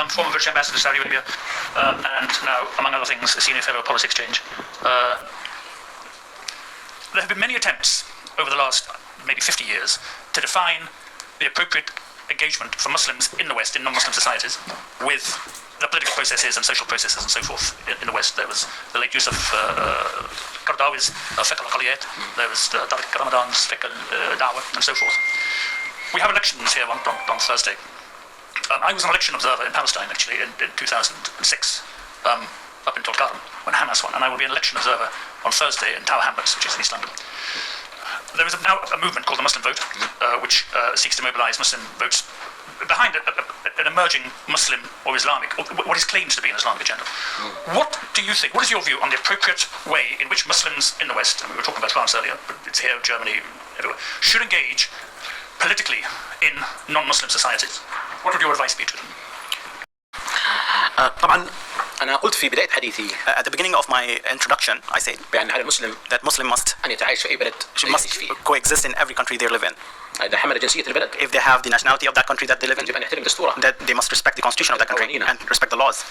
former British ambassador to Saudi Arabia, and now, among other things, a senior fellow at Policy Exchange. There have been many attempts over the last maybe 50 years to define the appropriate engagement for Muslims in the West, in non-Muslim societies, with the political processes and social processes and so forth in the West. There was the late Yusuf Qaradawi's fiqh al-aqliyat, there was Tariq Ramadan's fiqh al-da'wah, and so forth. We have elections here on Thursday. I was an election observer in Palestine, actually, in 2006, up in al-Karim, when Hamas won, and I will be an election observer on Thursday in Tower Hamlets, which is in East London. There is now a movement called the Muslim Vote, which seeks to mobilise Muslim votes behind an emerging Muslim or Islamic, or what is claimed to be an Islamic agenda. What do you think, what is your view on the appropriate way in which Muslims in the West, and we were talking about France earlier, but it's here, Germany, everywhere, should engage politically in non-Muslim societies? What would your advice be to them? طبعا أنا قلت في بداية حديثي at the beginning of my introduction I said بأن على المسلم that Muslim must أن يتعايش في أي بلد must coexist in every country they live in. إذا حمل جنسية البلد if they have the nationality of that country that they live in يجب أن يحترم دستوره that they must respect the constitution of that country and respect the laws.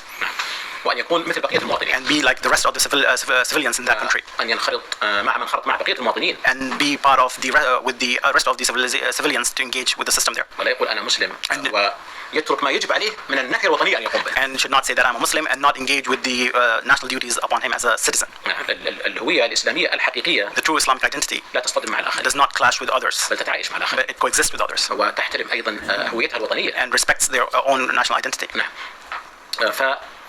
وأن يكون مثل بقية المواطنين and be like the rest of the civilians in that country. أن ينخرط مع من خرط مع بقية المواطنين and be part of the with the rest of the civilians to engage with the system there. ولا يقول أنا مسلم ويترك ما يجب عليه من الناحية الوطنية أن يقوم به. And should not say that I'm a Muslim and not engage with the national duties upon him as a citizen. الهوية الإسلامية الحقيقية the true Islamic identity لا تصطدم مع الآخرين does not clash with others بل تتعايش مع الآخرين but it coexists with others وتحترم أيضا هويتها الوطنية and respects their own national identity. نعم.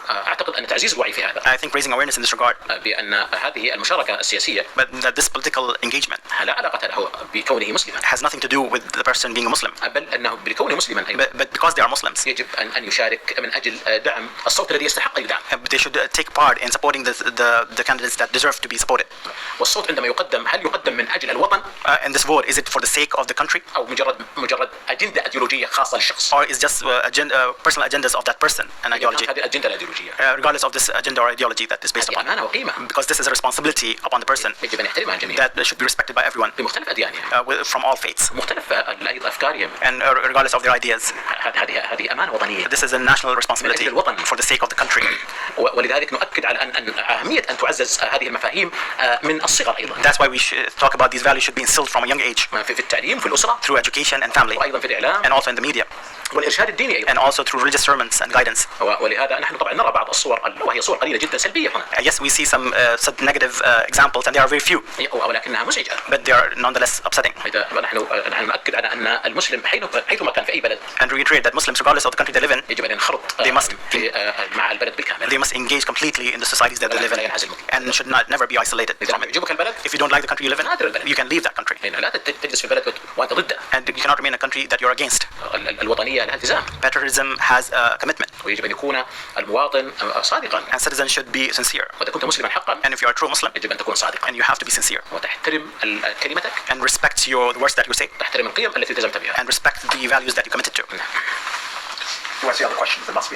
أعتقد أن تعزيز الوعي في هذا. I think raising awareness in this regard. بأن هذه المشاركة السياسية. But that this political engagement. لا علاقة له بكونه مسلما. Has nothing to do with the person being a Muslim. بل أنه بكونه مسلما أيضا. But because they are Muslims. يجب أن يشارك من أجل دعم الصوت الذي يستحق يدعم. They should take part in supporting the candidates that deserve to be supported. والصوت عندما يقدم هل يقدم من أجل الوطن؟ And this vote is it for the sake of the country? أو مجرد أجندة أيديولوجية خاصة للشخص. Or is just personal agendas of that person and ideology. هذه الأجندة الأيديولوجية. Regardless of this agenda or ideology that is based upon. Because this is a responsibility upon the person that should be respected by everyone from all faiths and regardless of their ideas. This is a national responsibility for the sake of the country. That's why we should talk about these values should be instilled from a young age through education and family and also in the media and also through religious sermons and guidance. ولهذا نحن طبعا نرى بعض الصور وهي صور قليلة جدا سلبية هنا. Yes, we see some negative examples and they are very few. ولكنها مزعجة. But they are nonetheless upsetting. نحن نؤكد على أن المسلم حيثما كان في أي بلد. And reiterate that Muslims, regardless of the country they live in, يجب أن ينخرط مع البلد بالكامل. They must engage completely in the societies that they live in and should never be isolated from it. If you don't like the country you live in, you can leave that country. لا تجلس في البلد وأنت ضده. And you cannot remain in a country that you're against. الوطنية لها التزام. Patriotism has a commitment. ويجب أن يكون المواطن صادقا. And citizens should be sincere. وإذا كنت مسلما حقا. And if you are a true Muslim, يجب أن تكون صادقا. And you have to be sincere. وتحترم كلمتك. And respect the words that you say. تحترم القيم التي التزمت بها. And respect the values that you committed to. What's the other question? There must be.